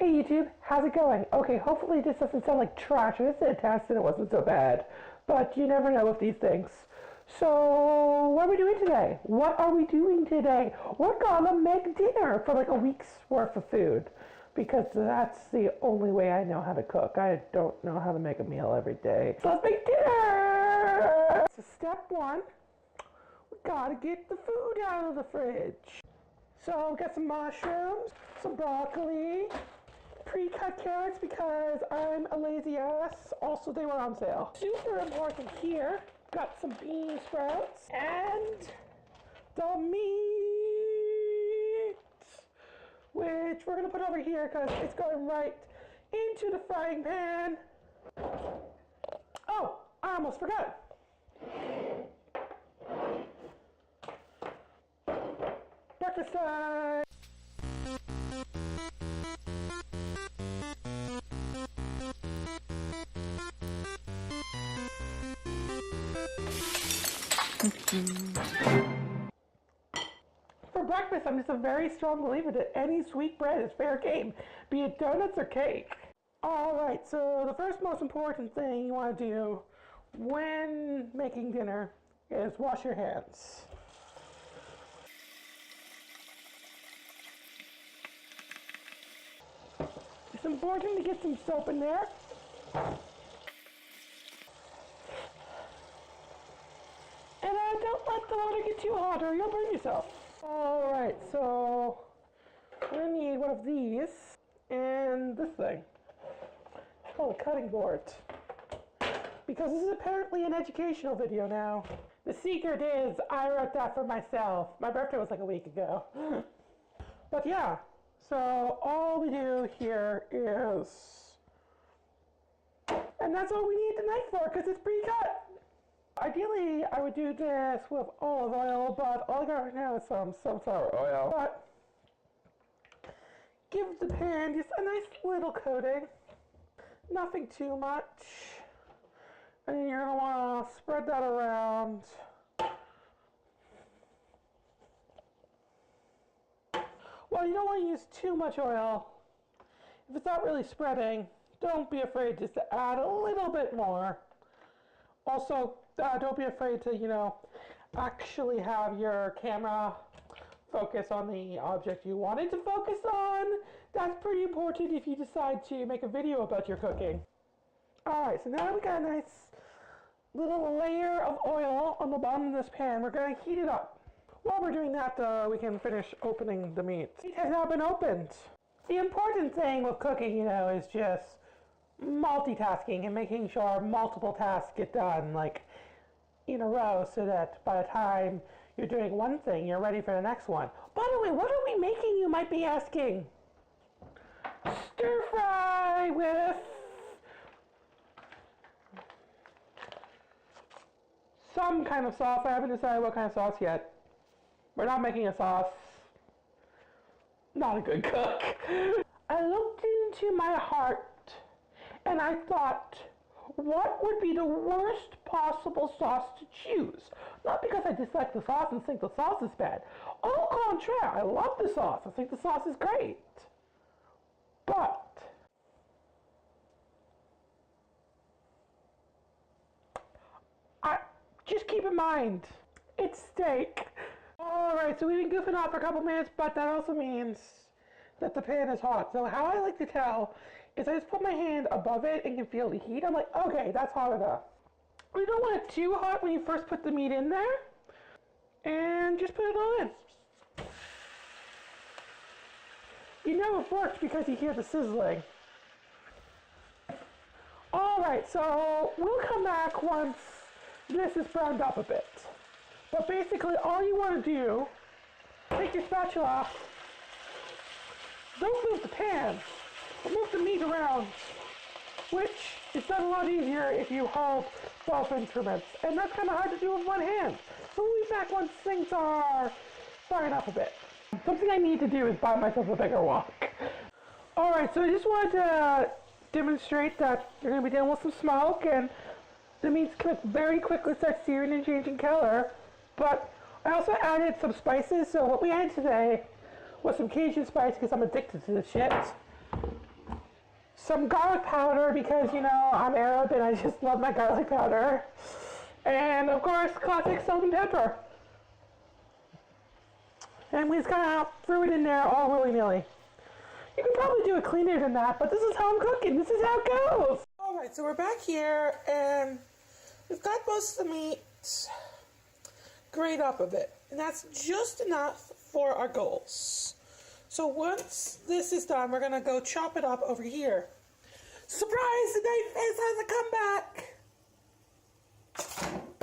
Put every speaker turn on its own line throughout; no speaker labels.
Hey YouTube, how's it going? Okay, hopefully this doesn't sound like trash. I just did a test and it wasn't so bad. But you never know with these things. So, what are we doing today? We're gonna make dinner for like a week's worth of food. Because that's the only way I know how to cook. I don't know how to make a meal every day. So let's make dinner! So step one, we gotta get the food out of the fridge. So we got some mushrooms, some broccoli, pre-cut carrots because I'm a lazy ass. Also, they were on sale. Super important here. Got some bean sprouts and the meat, which we're gonna put over here because it's going right into the frying pan. Oh, I almost forgot. Breakfast time. For breakfast, I'm just a very strong believer that any sweet bread is fair game, be it donuts or cake. Alright, so the first most important thing you want to do when making dinner is wash your hands. It's important to get some soap in there. And don't let the water get too hot or you'll burn yourself. Alright, so we're going to need one of these and this thing. It's called a cutting board. Because this is apparently an educational video now. The secret is I wrote that for myself. My birthday was like a week ago. But yeah, so all we do here is, and that's all we need the knife for because it's pre-cut. Ideally, I would do this with olive oil, but all I got right now is some sunflower oil. But give the pan just a nice little coating. Nothing too much. And then you're going to want to spread that around. Well, you don't want to use too much oil. If it's not really spreading, don't be afraid just to add a little bit more. Also, don't be afraid to, actually have your camera focus on the object you wanted to focus on. That's pretty important if you decide to make a video about your cooking. Alright, so now we got a nice little layer of oil on the bottom of this pan. We're going to heat it up. While we're doing that, we can finish opening the meat. It has now been opened. The important thing with cooking, is just multitasking and making sure multiple tasks get done, like in a row, so that by the time you're doing one thing, you're ready for the next one. By the way, what are we making, you might be asking? Stir fry with some kind of sauce. I haven't decided what kind of sauce yet. We're not making a sauce. Not a good cook. I looked into my heart and I thought, what would be the worst possible sauce to choose? Not because I dislike the sauce and think the sauce is bad. Au contraire, I love the sauce. I think the sauce is great. But just keep in mind, it's steak. Alright, so we've been goofing off for a couple minutes, but that also means that the pan is hot. So how I like to tell is I just put my hand above it and can feel the heat. I'm like, okay, that's hot enough. You don't want it too hot when you first put the meat in there. And just put it all in. You know it works because you hear the sizzling. Alright, so we'll come back once this is browned up a bit. But basically, all you want to do, take your spatula, don't move the pan, but move the meat around, which is done a lot easier if you hold both instruments. And that's kind of hard to do with one hand. So we'll be back once things are frying up a bit. Something I need to do is buy myself a bigger wok. Alright, so I just wanted to demonstrate that you're going to be dealing with some smoke, and the meat's very quickly starts searing and changing color. But I also added some spices, so what we added today was some Cajun spice because I'm addicted to this shit. some garlic powder because, you know, I'm Arab and I just love my garlic powder. And of course, classic salt and pepper. And we just kind of threw it in there all willy-nilly. You could probably do it cleaner than that, but this is how I'm cooking. This is how it goes. All right, so we're back here, and we've got most of the meat grate up a bit. And that's just enough for our goals. So once this is done, we're going to go chop it up over here. Surprise! The knife face has a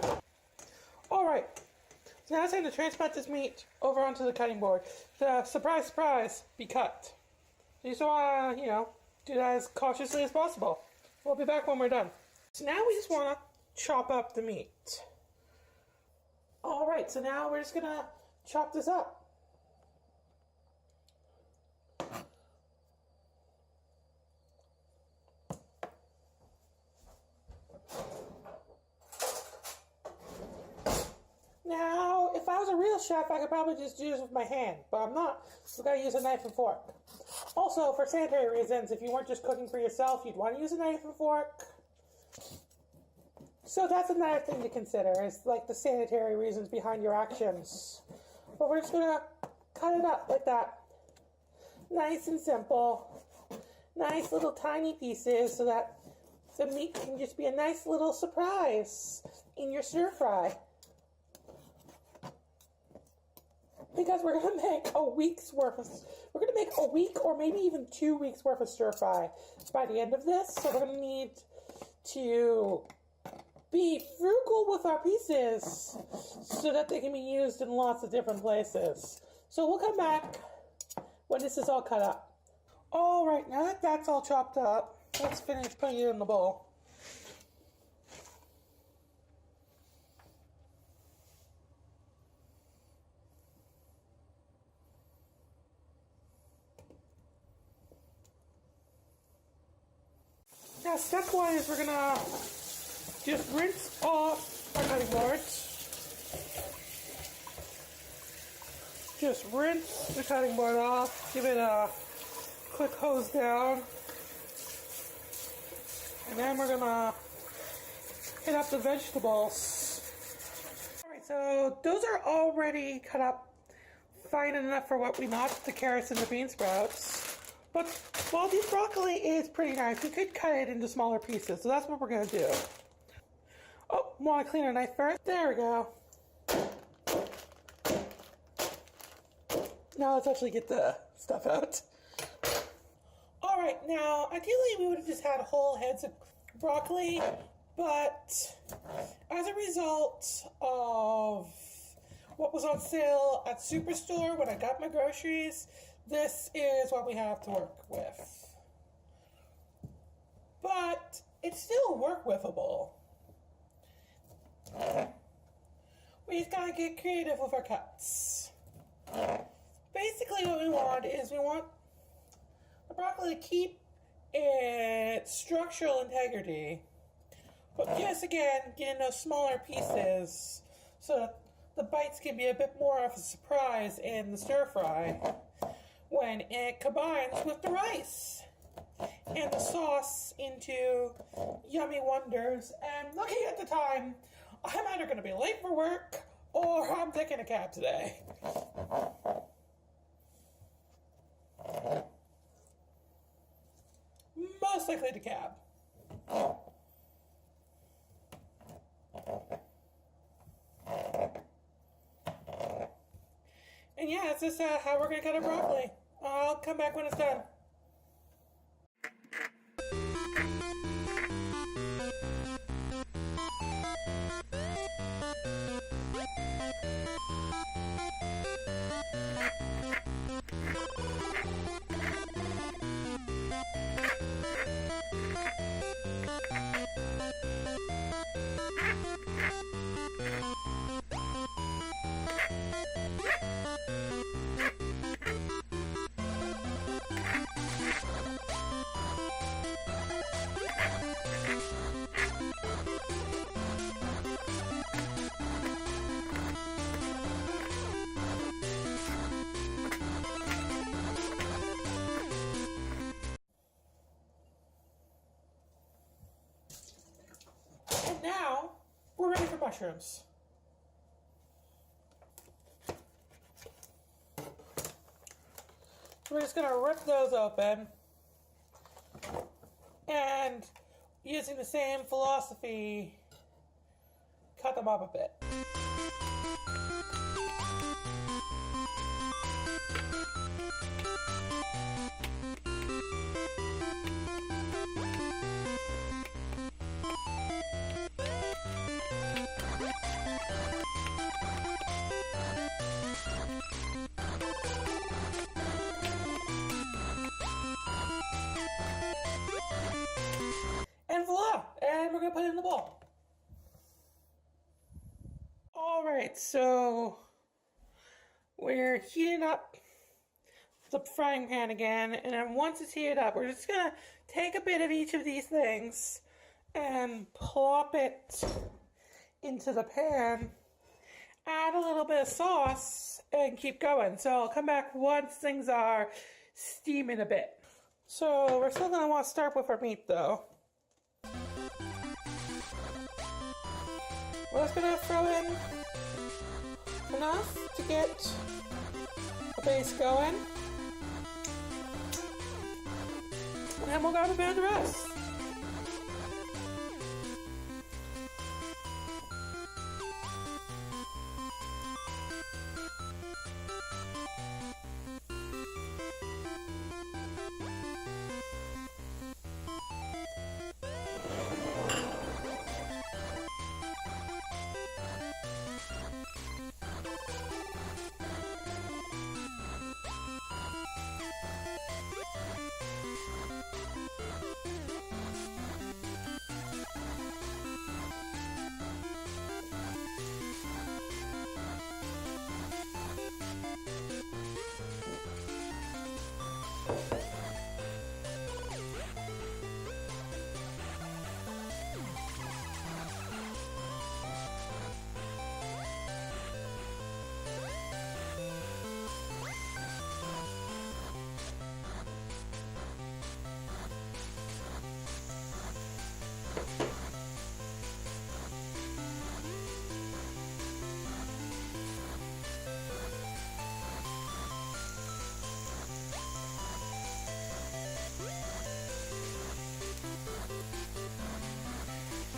comeback! Alright. So now it's time to transplant this meat over onto the cutting board. Surprise, surprise, be cut. You just want to, you know, do that as cautiously as possible. We'll be back when we're done. So now we just want to chop up the meat. Alright, so now we're just going to chop this up. Now, if I was a real chef, I could probably just do this with my hand, but I'm not, so I've got to use a knife and fork. Also, for sanitary reasons, if you weren't just cooking for yourself, you'd want to use a knife and fork. So that's another thing to consider, is like the sanitary reasons behind your actions. But we're just going to cut it up like that. Nice and simple. Nice little tiny pieces so that the meat can just be a nice little surprise in your stir fry. Because we're going to make a week's worth of, we're going to make a week or maybe even 2 weeks worth of stir fry by the end of this. So we're going to need to be frugal with our pieces so that they can be used in lots of different places. So we'll come back when this is all cut up. All right, now that that's all chopped up, let's finish putting it in the bowl. Now, step one is we're gonna just rinse off our cutting boards. Just rinse the cutting board off, give it a quick hose down, and then we're gonna hit up the vegetables. Alright, so those are already cut up fine enough for what we want, the carrots and the bean sprouts. But while the broccoli is pretty nice, we could cut it into smaller pieces, so that's what we're gonna do. Oh, want to clean our knife first? There we go. Now let's actually get the stuff out. Alright, now ideally we would have just had whole heads of broccoli, but as a result of what was on sale at Superstore when I got my groceries, this is what we have to work with. But it's still work withable. We just gotta get creative with our cuts. Basically what we want is we want the broccoli to keep its structural integrity, but just again get in those smaller pieces so that the bites can be a bit more of a surprise in the stir fry when it combines with the rice and the sauce into yummy wonders. And looking at the time, I'm either going to be late for work or I'm taking a cab today. Most likely the cab. And yeah, that's just how we're going to cut our broccoli. I'll come back when it's done. we're ready for mushrooms. We're just gonna rip those open, and using the same philosophy, cut them up a bit. And voila! And we're gonna put it in the bowl. Alright, so we're heating up the frying pan again, and then once it's heated up, we're just gonna take a bit of each of these things and plop it into the pan, add a little bit of sauce, and keep going. So I'll come back once things are steaming a bit. So we're still gonna want to start with our meat though. We're just gonna throw in enough to get a base going, and then we'll go to bed the rest.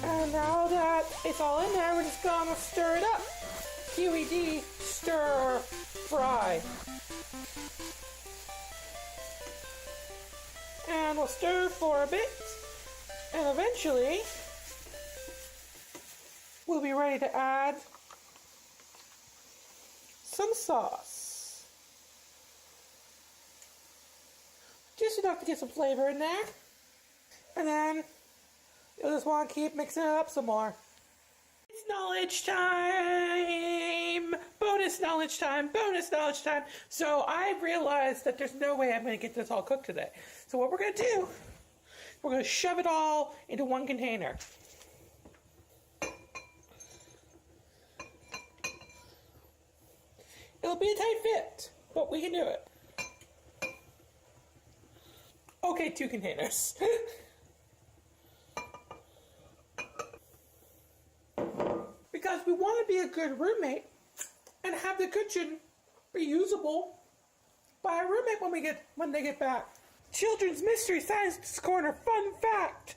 And now that it's all in there, we're just gonna stir it up. QED, stir, fry. And we'll stir for a bit, and eventually we'll be ready to add some sauce. Just enough to get some flavor in there. And then you'll just want to keep mixing it up some more. It's knowledge time! Bonus knowledge time! Bonus knowledge time! So I realized that there's no way I'm going to get this all cooked today. So what we're going to do, we're going to shove it all into one container. It'll be a tight fit, but we can do it. Okay, 2 containers. Because we want to be a good roommate and have the kitchen be usable by a roommate when they get back. Children's Mystery Science Corner fun fact.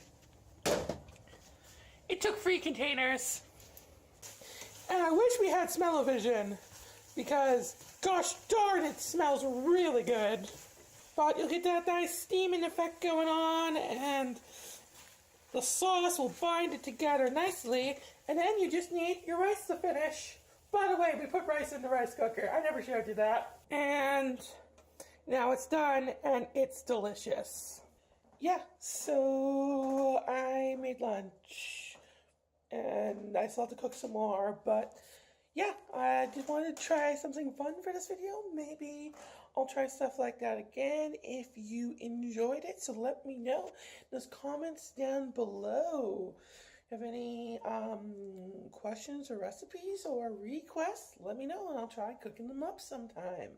It took 3 containers. And I wish we had smell-o-vision because gosh darn it smells really good. But you'll get that nice steaming effect going on, and the sauce will bind it together nicely, and then you just need your rice to finish. By the way, we put rice in the rice cooker. I never showed you that. And now it's done, and it's delicious. Yeah, so I made lunch, and I still have to cook some more, but yeah, I just wanted to try something fun for this video. Maybe I'll try stuff like that again if you enjoyed it, so let me know in those comments down below. If you have any questions or recipes or requests, let me know and I'll try cooking them up sometime.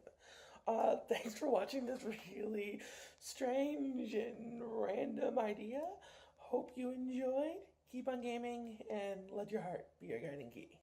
Thanks for watching this really strange and random idea. Hope you enjoyed. keep on gaming and let your heart be your guiding key.